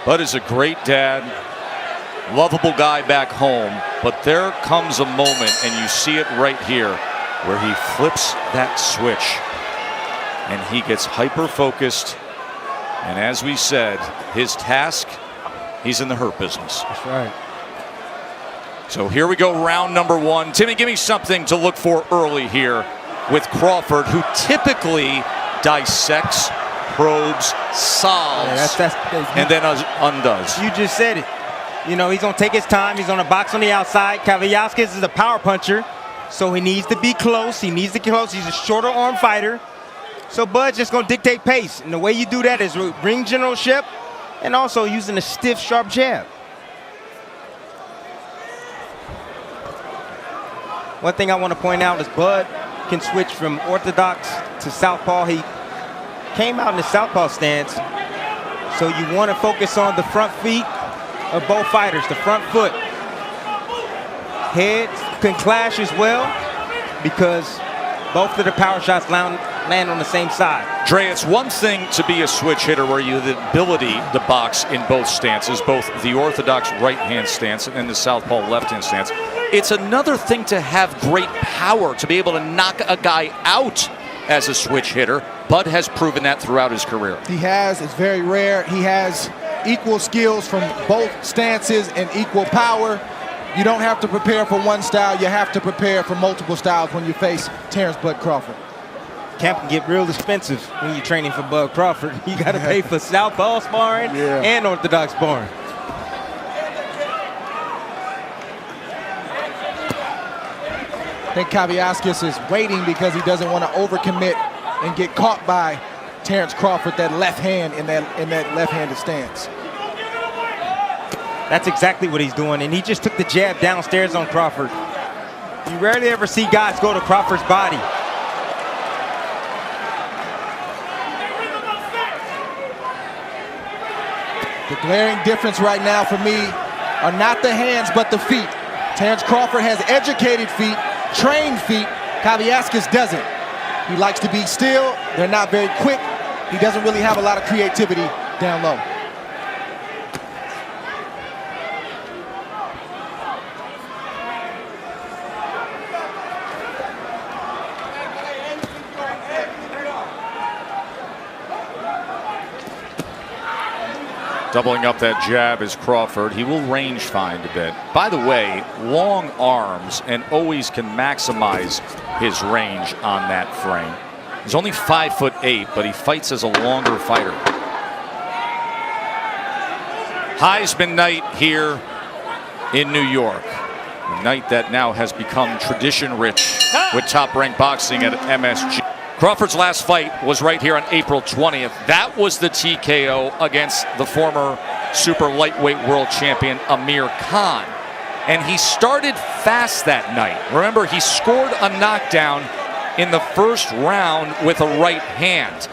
Bud is a great dad, lovable guy back home, but there comes a moment, and you see it right here, where he flips that switch and he gets hyper-focused. And as we said, his task, he's in the hurt business. That's right. So here we go, round number one. Timmy, give me something to look for early here with Crawford, who typically dissects, probes, solves, and then undoes. You just said it. You know, he's going to take his time. He's going to box on the outside. Kavaliauskas is a power puncher, so he needs to be close. He needs to get close. He's a shorter arm fighter. So Bud's just going to dictate pace. And the way you do that is with ring generalship and also using a stiff, sharp jab. One thing I want to point out is Bud can switch from orthodox to southpaw. He came out in the southpaw stance, so you want to focus on the front feet of both fighters, the front foot. Heads can clash as well because both of the power shots land on the same side. Dre, it's one thing to be a switch hitter where you have the ability to box in both stances, both the orthodox right-hand stance and the southpaw left-hand stance. It's another thing to have great power, to be able to knock a guy out as a switch hitter. Bud has proven that throughout his career. He has. It's very rare. He has equal skills from both stances and equal power. You don't have to prepare for one style. You have to prepare for multiple styles when you face Terence Bud Crawford. Camp can get real expensive when you're training for Bud Crawford. You got to pay for southpaw sparring and orthodox sparring. I think Kavaliauskas is waiting because he doesn't want to overcommit and get caught by Terence Crawford, that left hand in that left-handed stance. That's exactly what he's doing, and he just took the jab downstairs on Crawford. You rarely ever see guys go to Crawford's body. The glaring difference right now for me are not the hands, but the feet. Terence Crawford has educated feet, trained feet. Kavaliauskas doesn't. He likes to be still. They're not very quick. He doesn't really have a lot of creativity down low. Doubling up that jab is Crawford. He will range find a bit. By the way, long arms and always can maximize his range on that frame. He's only 5'8", but he fights as a longer fighter. Heisman night here in New York. A night that now has become tradition rich with top-ranked boxing at MSG. Crawford's last fight was right here on April 20th. That was the TKO against the former super lightweight world champion Amir Khan. And he started fast that night. Remember, he scored a knockdown in the first round with a right hand.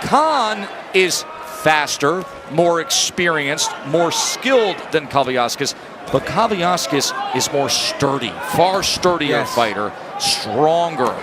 Khan is faster, more experienced, more skilled than Kavaliauskas, but Kavaliauskas is more sturdy, far sturdier fighter, stronger.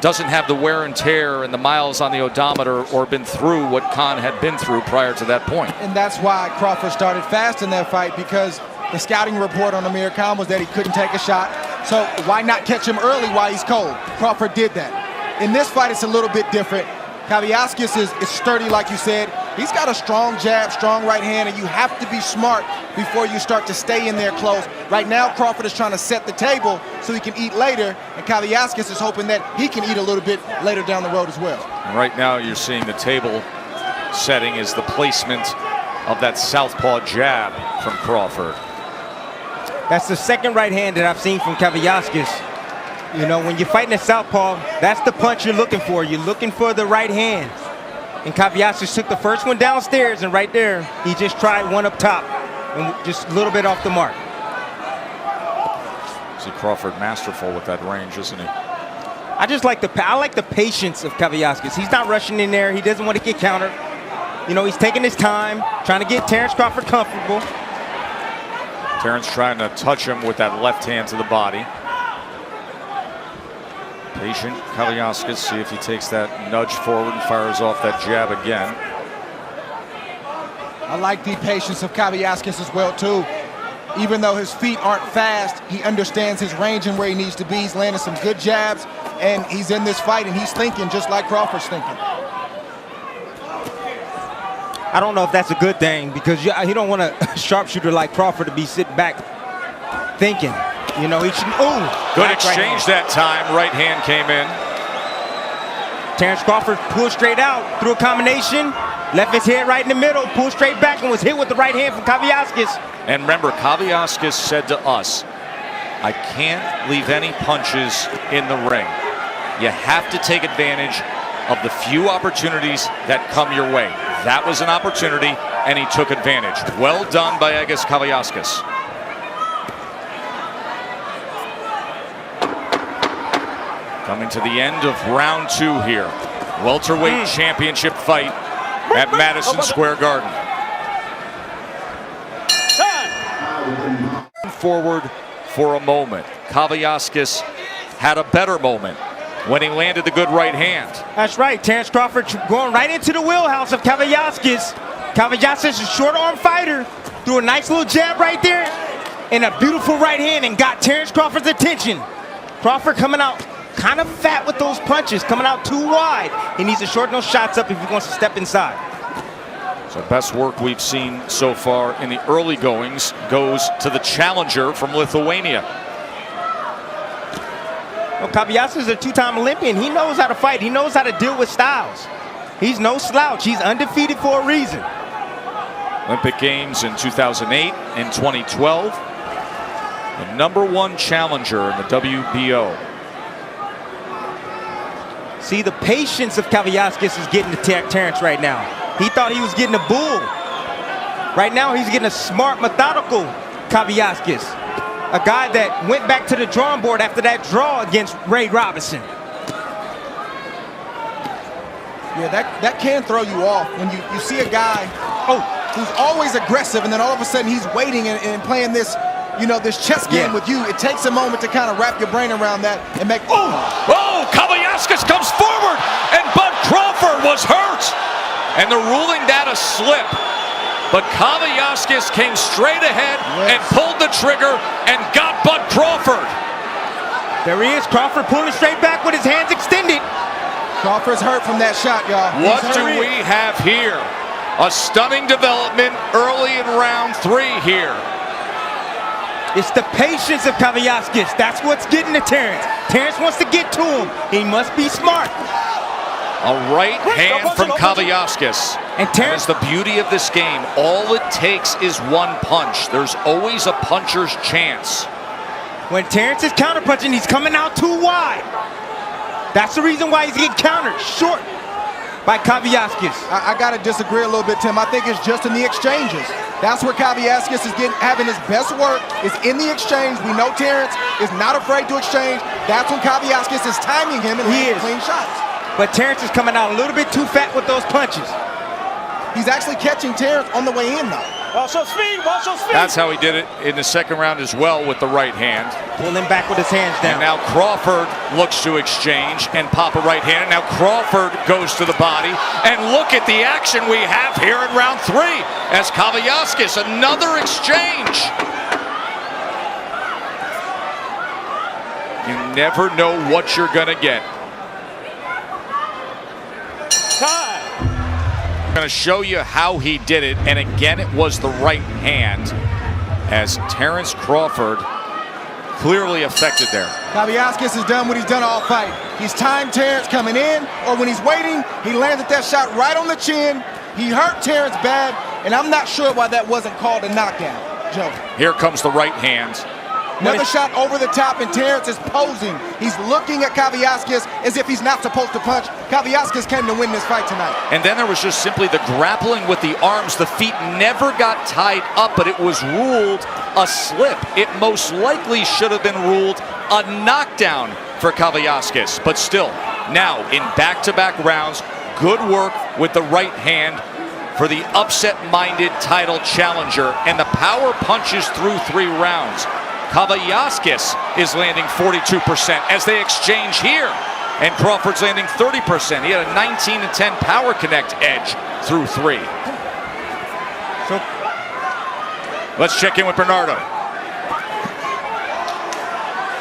Doesn't have the wear and tear and the miles on the odometer or been through what Khan had been through prior to that point. And that's why Crawford started fast in that fight, because the scouting report on Amir Khan was that he couldn't take a shot. So why not catch him early while he's cold? Crawford did that. In this fight, it's a little bit different. Kavaliauskas is sturdy, like you said. He's got a strong jab, strong right hand, and you have to be smart before you start to stay in there close. Right now, Crawford is trying to set the table so he can eat later, and Kavaliauskas is hoping that he can eat a little bit later down the road as well. And right now, you're seeing the table setting is the placement of that southpaw jab from Crawford. That's the second right hand that I've seen from Kavaliauskas. You know, when you're fighting a southpaw, that's the punch you're looking for. You're looking for the right hand. And Kavaliauskas took the first one downstairs, and right there, he just tried one up top, and just a little bit off the mark. See Crawford masterful with that range, isn't he? I like the patience of Kavaliauskas. He's not rushing in there. He doesn't want to get countered. You know, he's taking his time, trying to get Terence Crawford comfortable. Terence trying to touch him with that left hand to the body. Patient Kavaliauskas, see if he takes that nudge forward and fires off that jab again. I like the patience of Kavyaskis as well, too. Even though his feet aren't fast, he understands his range and where he needs to be. He's landing some good jabs, and he's in this fight, and he's thinking just like Crawford's thinking. I don't know if that's a good thing, because you don't want a sharpshooter like Crawford to be sitting back thinking. You know, he should. Ooh, good exchange that time. Right hand came in. Terence Crawford pulled straight out, threw a combination, left his head right in the middle, pulled straight back, and was hit with the right hand from Kavyaskis. And remember, Kavyaskis said to us, I can't leave any punches in the ring. You have to take advantage of the few opportunities that come your way. That was an opportunity, and he took advantage. Well done by Egis Kavyaskis. Coming to the end of round 2 here. Welterweight championship fight at Madison Square Garden. Forward for a moment. Kavyaskis had a better moment when he landed the good right hand. That's right. Terence Crawford going right into the wheelhouse of Kavyaskis. Kavyaskis is a short-arm fighter. Threw a nice little jab right there and a beautiful right hand and got Terence Crawford's attention. Crawford coming out kind of fat with those punches, coming out too wide. He needs to shorten those shots up if he wants to step inside. So best work we've seen so far in the early goings goes to the challenger from Lithuania. Well, Kavyaskis is a 2-time Olympian. He knows how to fight. He knows how to deal with styles. He's no slouch. He's undefeated for a reason. Olympic Games in 2008 and 2012. The #1 challenger in the WBO. See, the patience of Kavyaskis is getting to Terence right now. He thought he was getting a bull. Right now, he's getting a smart, methodical Kavyaskis. A guy that went back to the drawing board after that draw against Ray Robinson. Yeah, that can throw you off when you see a guy who's always aggressive, and then all of a sudden he's waiting and playing this, this chess game with you. It takes a moment to kind of wrap your brain around that and make. Oh, Kavyaskis comes forward, and Bud Crawford was hurt. And they're ruling that a slip. But Kavyaskis came straight ahead and pulled the trigger and got Bud Crawford. There he is, Crawford pulling straight back with his hands extended. Crawford's hurt from that shot, y'all. What do we have here? A stunning development early in round 3 here. It's the patience of Kavyaskis. That's what's getting to Terence. Terence wants to get to him. He must be smart. A right hand from Kavyaskis. And Terence, the beauty of this game, all it takes is one punch. There's always a puncher's chance. When Terence is counterpunching, he's coming out too wide. That's the reason why he's getting countered short by Kavyaskis. I got to disagree a little bit, Tim. I think it's just in the exchanges. That's where Kavyaskis is having his best work, is in the exchange. We know Terence is not afraid to exchange. That's when Kavyaskis is timing him and landing clean shots. But Terence is coming out a little bit too fat with those punches. He's actually catching Terence on the way in, though. Watch your speed, watch your speed. That's how he did it in the second round as well with the right hand. Pulling back with his hands down. And now Crawford looks to exchange and pop a right hand. And now Crawford goes to the body. And look at the action we have here in round 3 as Kavyaskis, another exchange. You never know what you're going to get. I'm going to show you how he did it, and again it was the right hand as Terence Crawford clearly affected there. Kavyaskis has done what he's done all fight. He's timed Terence coming in, or when he's waiting, he landed that shot right on the chin. He hurt Terence bad, and I'm not sure why that wasn't called a knockdown, Joe. Here comes the right hand. Another shot over the top, and Terence is posing. He's looking at Kavyaskis as if he's not supposed to punch. Kavyaskis came to win this fight tonight. And then there was just simply the grappling with the arms. The feet never got tied up, but it was ruled a slip. It most likely should have been ruled a knockdown for Kavyaskis. But still, now in back-to-back rounds, good work with the right hand for the upset-minded title challenger. And the power punches through 3 rounds. Kavyaskis is landing 42% as they exchange here, and Crawford's landing 30%. He had a 19-10 power connect edge through 3. Let's check in with Bernardo.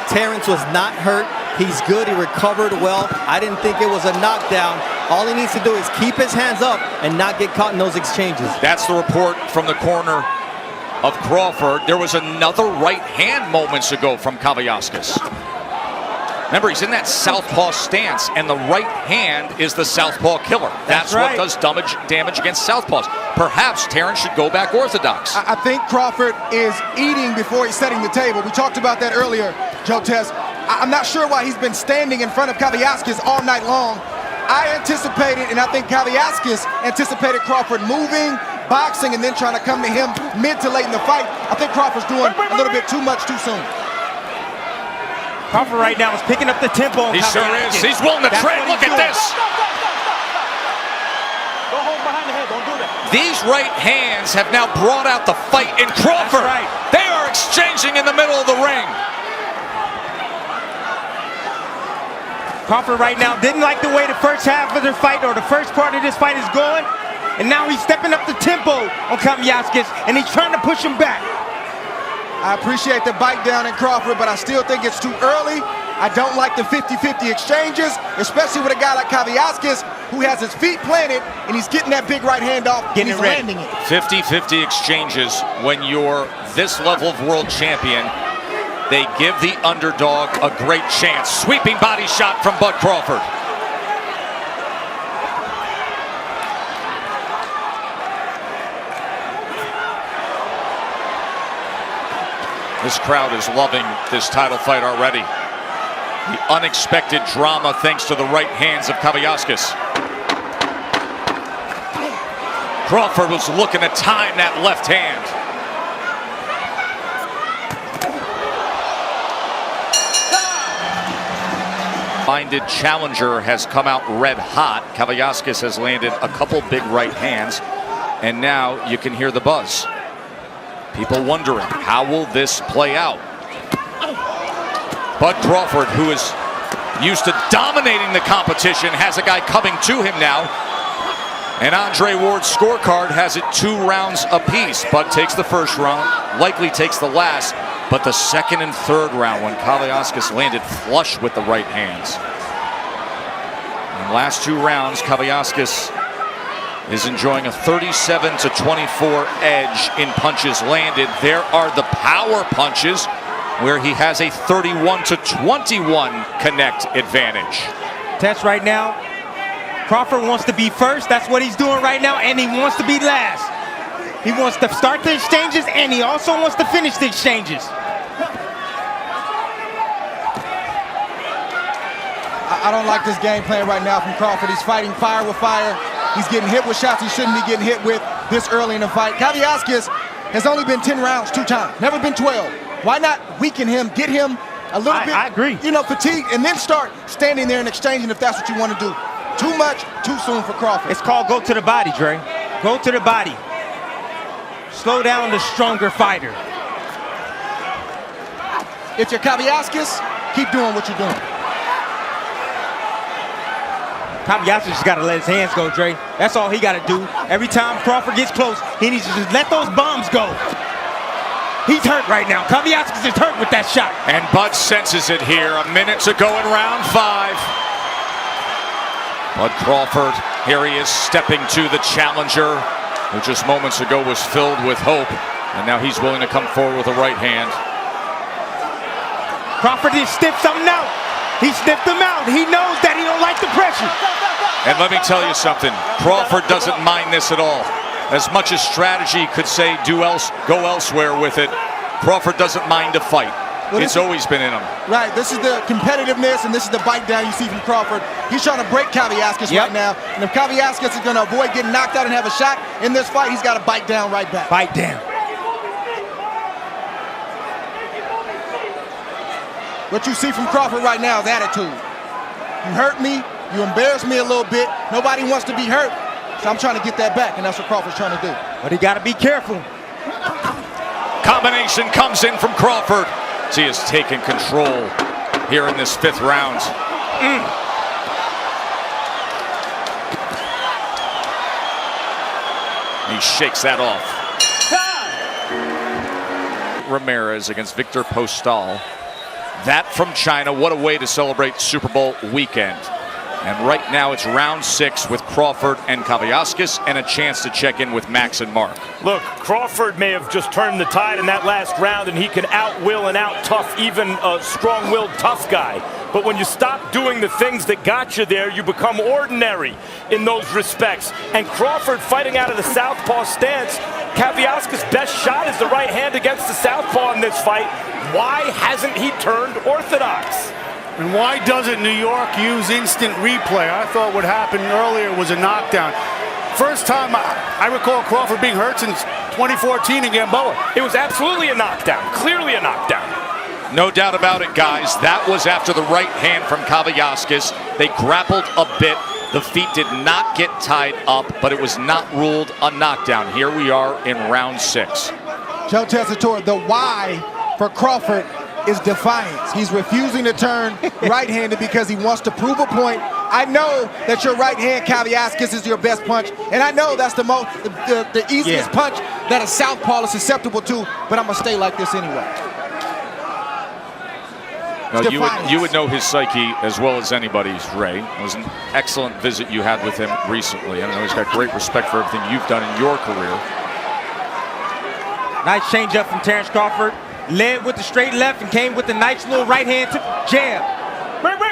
Terence was not hurt. He's good. He recovered well. I didn't think it was a knockdown. All he needs to do is keep his hands up and not get caught in those exchanges. That's the report from the corner of Crawford. There was another right hand moments ago from Kavaliauskas. Remember, he's in that southpaw stance, and the right hand is the southpaw killer. That's right. what does damage against southpaws. Perhaps Terence should go back orthodox. I think Crawford is eating before he's setting the table. We talked about that earlier, Joe Tess. I'm not sure why he's been standing in front of Kavaliauskas all night long. I anticipated, and I think Kavaliauskas anticipated Crawford moving, boxing, and then trying to come to him mid to late in the fight. I think Crawford's doing a little bit too much too soon. Crawford right now is picking up the tempo. He sure is. He's willing to trade. Look at this. Go home behind the head. Don't do that. These right hands have now brought out the fight in Crawford. That's right. They are exchanging in the middle of the ring. Crawford right now didn't like the way the first half of the fight or the first part of this fight is going. And now he's stepping up the tempo on Kavaliauskas, and he's trying to push him back. I appreciate the bite down in Crawford, but I still think it's too early. I don't like the 50-50 exchanges, especially with a guy like Kavaliauskas who has his feet planted and he's getting that big right hand off and he's landing it. 50-50 exchanges when you're this level of world champion. They give the underdog a great chance. Sweeping body shot from Bud Crawford. This crowd is loving this title fight already. The unexpected drama thanks to the right hands of Kavaliauskas. Crawford was looking to time that left hand. Minded challenger has come out red hot. Kavaliauskas has landed a couple big right hands, and now you can hear the buzz. People wondering, how will this play out? Bud Crawford, who is used to dominating the competition, has a guy coming to him now. And Andre Ward's scorecard has it 2 rounds apiece. Bud takes the first round, likely takes the last, but the second and third round when Kavaliauskas landed flush with the right hands. In the last 2 rounds, Kavaliauskas is enjoying a 37-24 edge in punches landed. There are the power punches where he has a 31-21 connect advantage. Test right now. Crawford wants to be first. That's what he's doing right now, and he wants to be last. He wants to start the exchanges, and he also wants to finish the exchanges. I don't like this game plan right now from Crawford. He's fighting fire with fire. He's getting hit with shots he shouldn't be getting hit with this early in the fight. Kavaliauskas has only been 10 rounds 2 times, never been 12. Why not weaken him, get him a little bit, I agree. Fatigued, and then start standing there and exchanging if that's what you want to do. Too much, too soon for Crawford. It's called go to the body, Dre. Go to the body. Slow down the stronger fighter. If you're Kavaliauskas, keep doing what you're doing. Kavaliauskas just got to let his hands go, Dre. That's all he got to do. Every time Crawford gets close, he needs to just let those bombs go. He's hurt right now. Kavaliauskas is hurt with that shot. And Bud senses it here. A minute to go in round 5. Bud Crawford, here he is stepping to the challenger, who just moments ago was filled with hope. And now he's willing to come forward with a right hand. Crawford just sniffed something out. He sniffed him out. He knows that he don't like the pressure. And let me tell you something, Crawford doesn't mind this at all. As much as strategy could say go elsewhere with it, Crawford doesn't mind a fight. Well, it's always been in him. Right, this is the competitiveness and this is the bite down you see from Crawford. He's trying to break Kavaliauskas right now. And if Kavaliauskas is going to avoid getting knocked out and have a shot in this fight, he's got to bite down right back. Bite down. What you see from Crawford right now is attitude. You hurt me, you embarrassed me a little bit. Nobody wants to be hurt, so I'm trying to get that back, and that's what Crawford's trying to do. But he got to be careful. Combination comes in from Crawford. He has taken control here in this 5th round. He shakes that off. Ramirez against Victor Postal. That from China. What a way to celebrate Super Bowl weekend. And right now it's round 6 with Crawford and Kavaliauskas and a chance to check in with Max and Mark. Look, Crawford may have just turned the tide in that last round, and he can out-will and out-tough even a strong-willed tough guy. But when you stop doing the things that got you there, you become ordinary in those respects. And Crawford fighting out of the southpaw stance. Kavaliauskas' best shot is the right hand against the southpaw in this fight. Why hasn't he turned orthodox? And why doesn't New York use instant replay? I thought what happened earlier was a knockdown. First time I recall Crawford being hurt since 2014 in Gamboa. It was absolutely a knockdown, clearly a knockdown. No doubt about it, guys. That was after the right hand from Kavaliauskas. They grappled a bit. The feet did not get tied up, but it was not ruled a knockdown. Here we are in round 6. Joe Tessitore, the why for Crawford is defiance. He's refusing to turn right-handed because he wants to prove a point. I know that your right hand, Kavaliauskas, is your best punch, and I know that's the easiest punch that a southpaw is susceptible to, but I'm going to stay like this anyway. No, you would know his psyche as well as anybody's, Ray. It was an excellent visit you had with him recently. I know he's got great respect for everything you've done in your career. Nice changeup from Terence Crawford. Led with the straight left and came with the nice little right hand to jab.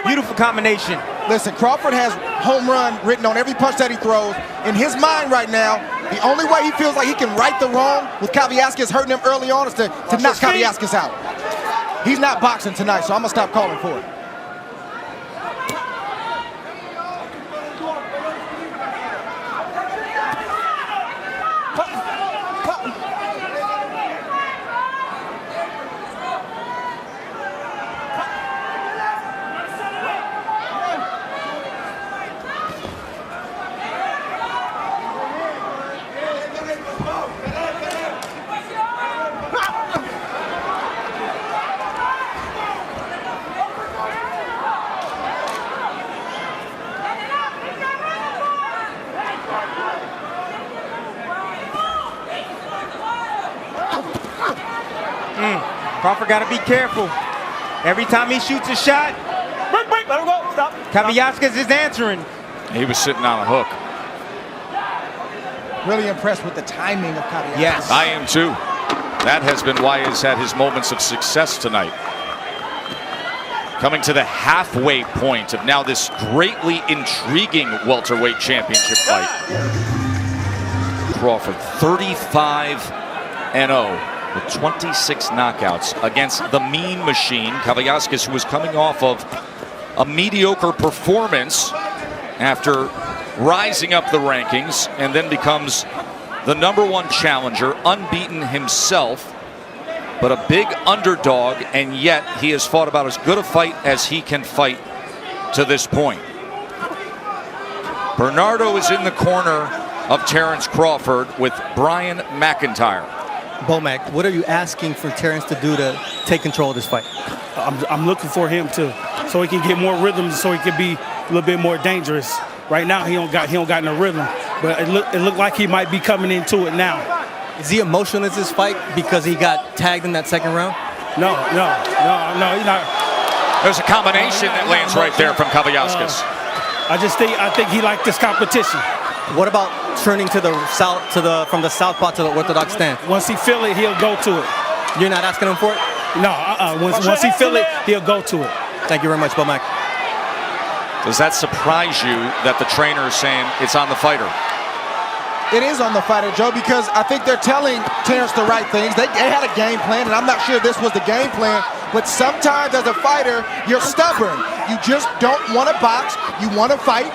Beautiful combination. Listen, Crawford has home run written on every punch that he throws. In his mind right now, the only way he feels like he can right the wrong with Kavaliauskas hurting him early on is to knock Kavaliauskas out. He's not boxing tonight, so I'm going to stop calling for it. Crawford got to be careful. Every time he shoots a shot, Break, let him go, stop. Kavaliauskas is answering. He was sitting on a hook. Really impressed with the timing of Kavaliauskas. Yes. I am too. That has been why he's had his moments of success tonight. Coming to the halfway point of now this greatly intriguing welterweight championship fight. Crawford 35-0 with 26 knockouts against the Mean Machine, Kavaliauskas, who was coming off of a mediocre performance after rising up the rankings and then becomes the #1 challenger, unbeaten himself, but a big underdog, and yet he has fought about as good a fight as he can fight to this point. Bernardo is in the corner of Terence Crawford with Brian McIntyre. Bomac, what are you asking for Terence to do to take control of this fight? I'm looking for him so he can get more rhythms, so he can be a little bit more dangerous. Right now he don't got no rhythm, but it looked like he might be coming into it now. Is he emotional in this fight because he got tagged in that second round? No, he's not. There's a combination that lands right there from Kavaliauskas. I think he liked this competition. What about turning to the south, from the southpaw to the orthodox stance? Once he feel it, he'll go to it. You're not asking him for it? No, once he feel it, he'll go to it. Thank you very much, Bomac. Does that surprise you that the trainer is saying it's on the fighter? It is on the fighter, Joe, because I think they're telling Terence the right things. They had a game plan, and I'm not sure this was the game plan, but sometimes as a fighter, you're stubborn. You just don't want to box. You want to fight.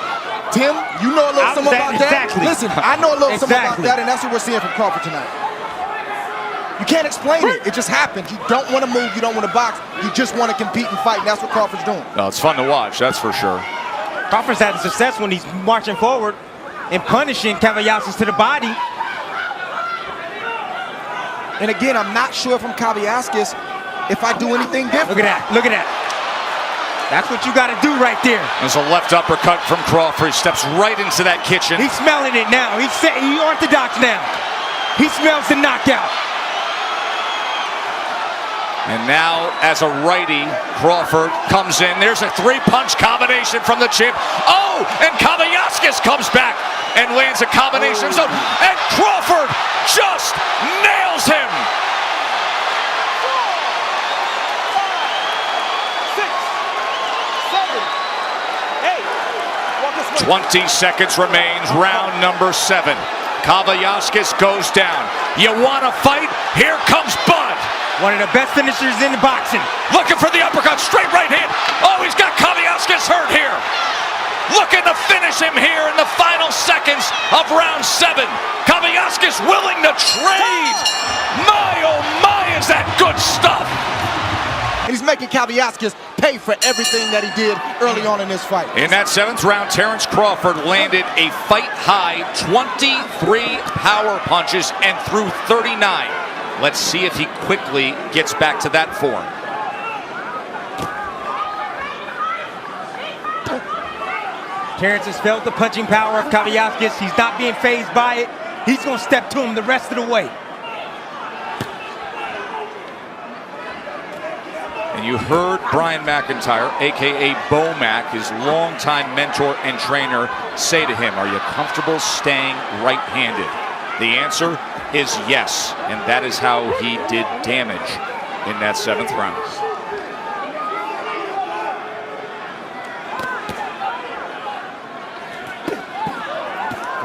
Tim, you know a little something about that? Listen, I know a little something about that, and that's what we're seeing from Crawford tonight. You can't explain it. It just happens. You don't want to move. You don't want to box. You just want to compete and fight, and that's what Crawford's doing. No, it's fun to watch, that's for sure. Crawford's had success when he's marching forward and punishing Kavaliauskas to the body. And again, I'm not sure from Kavaliauskas if I do anything different. Look at that. Look at that. That's what you got to do right there. There's a left uppercut from Crawford. He steps right into that kitchen. He's smelling it now. He's orthodox now. He smells the knockout. And now, as a righty, Crawford comes in. There's a three-punch combination from the champ. Oh, and Kavaliauskas comes back and lands a combination zone. And Crawford just nails him. 20 seconds remains, round number 7. Kavaliauskas goes down. You want to fight? Here comes Bud. One of the best finishers in boxing. Looking for the uppercut, straight right hand. Oh, he's got Kavaliauskas hurt here. Looking to finish him here in the final seconds of round 7. Kavaliauskas willing to trade. My, oh my, is that good stuff. And he's making Kavaliauskas pay for everything that he did early on in this fight. In that 7th round, Terence Crawford landed a fight-high 23 power punches and threw 39. Let's see if he quickly gets back to that form. Terence has felt the punching power of Kavaliauskas. He's not being fazed by it. He's going to step to him the rest of the way. And you heard Brian McIntyre, a.k.a. Bo-Mac, his longtime mentor and trainer, say to him, are you comfortable staying right-handed? The answer is yes, and that is how he did damage in that 7th round.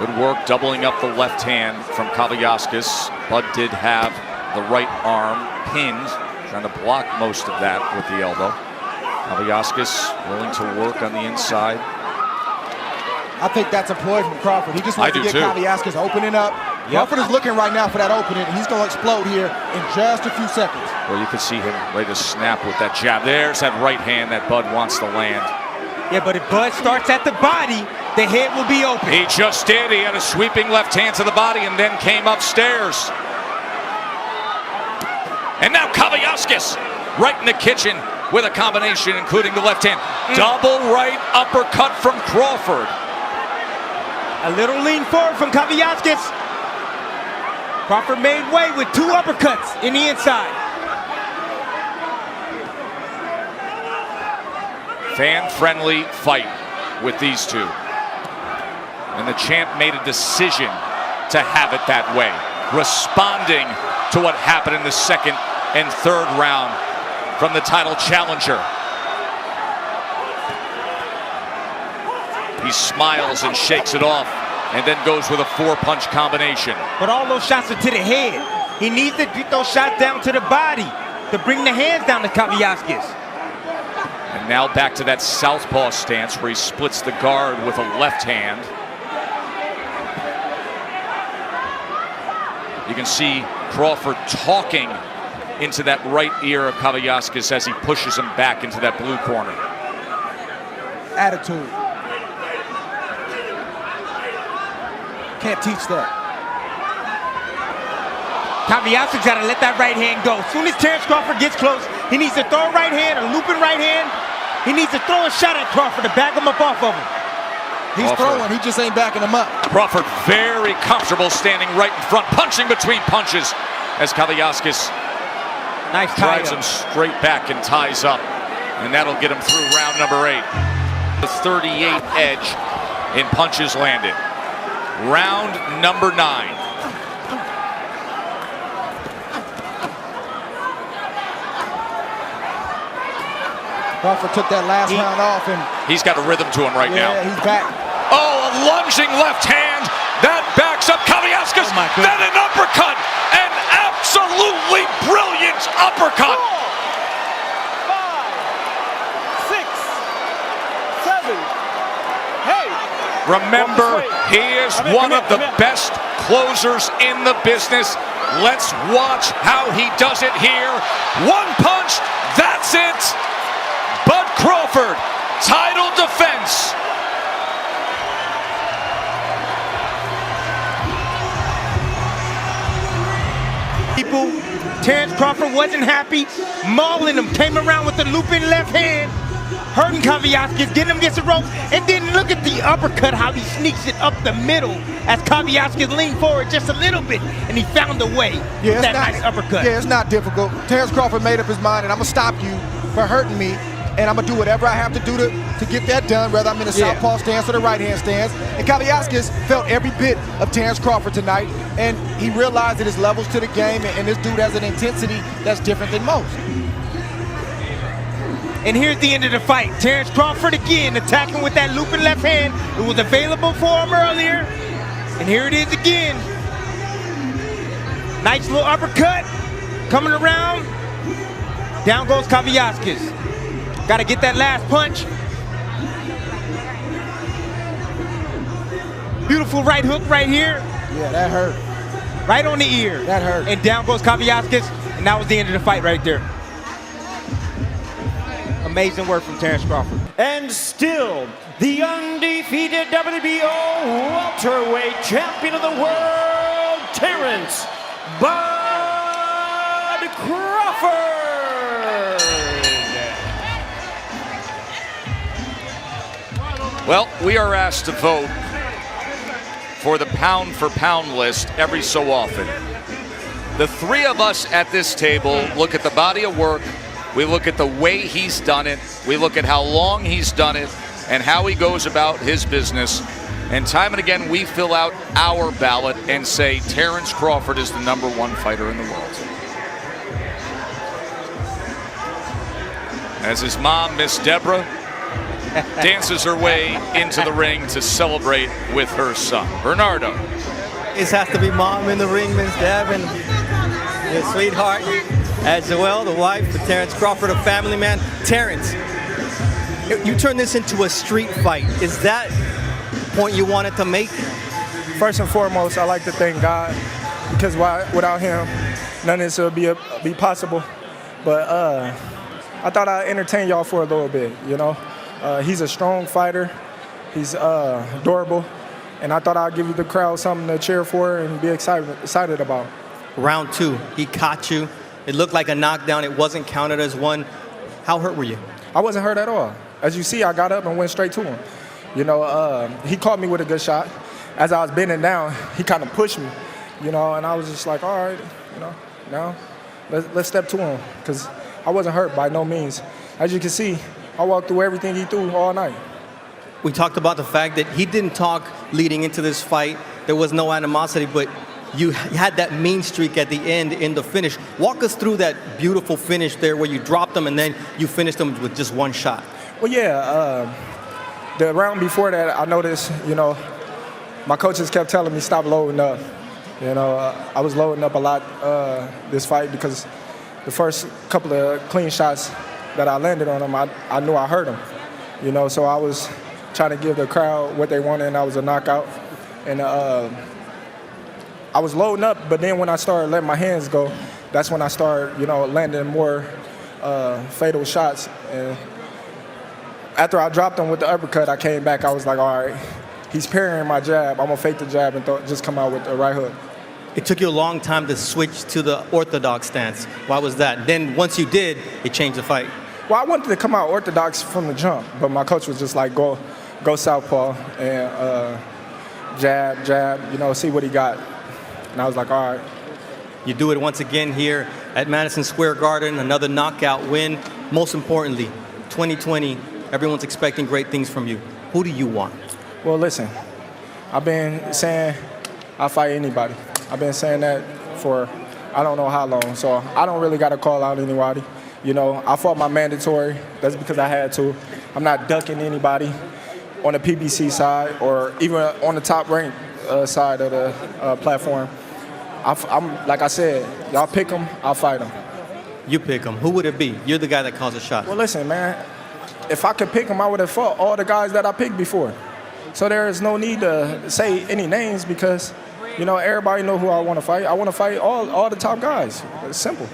Good work doubling up the left hand from Kavaliauskas. Bud did have the right arm pinned, trying to block most of that with the elbow. Kavaliauskas willing to work on the inside. I think that's a ploy from Crawford. He just wants to get Kavaliauskas opening up. Crawford is looking right now for that opening, and he's going to explode here in just a few seconds. Well, you can see him ready to snap with that jab. There's that right hand that Bud wants to land. Yeah, but if Bud starts at the body, the head will be open. He just did. He had a sweeping left hand to the body and then came upstairs. And now Kavaliauskas right in the kitchen with a combination, including the left hand. Double right uppercut from Crawford. A little lean forward from Kavaliauskas. Crawford made way with 2 uppercuts in the inside. Fan-friendly fight with these two. And the champ made a decision to have it that way, responding to what happened in the 2nd and 3rd round from the title challenger. He smiles and shakes it off, and then goes with a 4-punch combination. But all those shots are to the head. He needs to get those shots down to the body to bring the hands down to Kavaliauskas. And now back to that southpaw stance where he splits the guard with a left hand. You can see Crawford talking into that right ear of Kavaliauskas as he pushes him back into that blue corner. Attitude. Can't teach that. Kavaliauskas got to let that right hand go. As soon as Terence Crawford gets close, he needs to throw a right hand, a looping right hand. He needs to throw a shot at Crawford to back him up off of him. He's throwing, he just ain't backing him up. Crawford very comfortable standing right in front, punching between punches as Kavaliauskas drives him straight back and ties up. And that'll get him through round number 8. The 38 edge in punches landed. Round number 9. Crawford took that last round off, and he's got a rhythm to him right now. Yeah, he's back. Oh, a lunging left hand that backs up Kavaliauskas. Then an uppercut, an absolutely brilliant uppercut. 4, 5, 6, 7, 8. Remember, he is one of the best closers in the business. Let's watch how he does it here. 1 punch, that's it. Bud Crawford, title defense. People, Terence Crawford wasn't happy. Mauling him, came around with the looping left hand. hurting Kavyaskis, getting him against the ropes, and then look at the uppercut, how he sneaks it up the middle as Kavyaskis leaned forward just a little bit, and he found a way with that nice uppercut. Yeah, it's not difficult. Terence Crawford made up his mind, and I'm going to stop you for hurting me, and I'm going to do whatever I have to do to get that done, whether I'm in a southpaw stance or the right-hand stance. And Kavyaskis felt every bit of Terence Crawford tonight, and he realized that his levels to the game, and this dude has an intensity that's different than most. And here's the end of the fight. Terence Crawford again attacking with that looping left hand. It was available for him earlier. And here it is again. Nice little uppercut. Coming around. Down goes Kavyaskis. Got to get that last punch. Beautiful right hook right here. Yeah, that hurt. Right on the ear. That hurt. And down goes Kavyaskis. And that was the end of the fight right there. Amazing work from Terence Crawford. And still, the undefeated WBO welterweight champion of the world, Terence "Bud" Crawford. Well, we are asked to vote for the pound-for-pound list every so often. The three of us at this table look at the body of work. We look at the way he's done it. We look at how long he's done it and how he goes about his business. And time and again, we fill out our ballot and say Terence Crawford is the #1 fighter in the world. As his mom, Miss Deborah, dances her way into the ring to celebrate with her son, Bernardo. This has to be mom in the ring, Miss Deb, and your sweetheart. As well, the wife of Terence Crawford, a family man. Terence, you turned this into a street fight. Is that the point you wanted to make? First and foremost, I like to thank God, because without him, none of this would be possible. But I thought I'd entertain y'all for a little bit, you know. He's a strong fighter. He's adorable. And I thought I'd give you the crowd something to cheer for and be excited about. Round 2, he caught you. It looked like a knockdown. It wasn't counted as one. How hurt were you? I wasn't hurt at all. As you see, I got up and went straight to him. You know, he caught me with a good shot. As I was bending down, he kind of pushed me, you know, and I was just like, all right, you know, now let's step to him, because I wasn't hurt by no means. As you can see, I walked through everything he threw all night. We talked about the fact that he didn't talk leading into this fight. There was no animosity, but you had that mean streak at the end in the finish. Walk us through that beautiful finish there where you dropped them and then you finished them with just one shot. Well, yeah, the round before that, I noticed, you know, my coaches kept telling me stop loading up. You know, I was loading up a lot this fight because the first couple of clean shots that I landed on him, I knew I hurt him. You know, so I was trying to give the crowd what they wanted, and that was a knockout. And I was loading up, but then when I started letting my hands go, that's when I started, you know, landing more fatal shots. And after I dropped him with the uppercut, I came back. I was like, all right, he's parrying my jab. I'm going to fake the jab and just come out with the right hook. It took you a long time to switch to the orthodox stance. Why was that? Then once you did, it changed the fight. Well, I wanted to come out orthodox from the jump, but my coach was just like, go southpaw and jab, you know, see what he got. And I was like, all right. You do it once again here at Madison Square Garden, another knockout win. Most importantly, 2020, everyone's expecting great things from you. Who do you want? Well, listen, I've been saying I'll fight anybody. I've been saying that for I don't know how long, so I don't really got to call out anybody. You know, I fought my mandatory. That's because I had to. I'm not ducking anybody on the PBC side or even on the top ranked side of the platform. I'm like I said, y'all pick them, I'll fight them. You pick them. Who would it be? You're the guy that calls the shot. Well, listen, man, if I could pick them, I would have fought all the guys that I picked before. So there is no need to say any names because, you know, everybody know who I want to fight. I want to fight all the top guys. It's simple.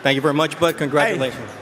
Thank you very much, Bud. Congratulations. Hey.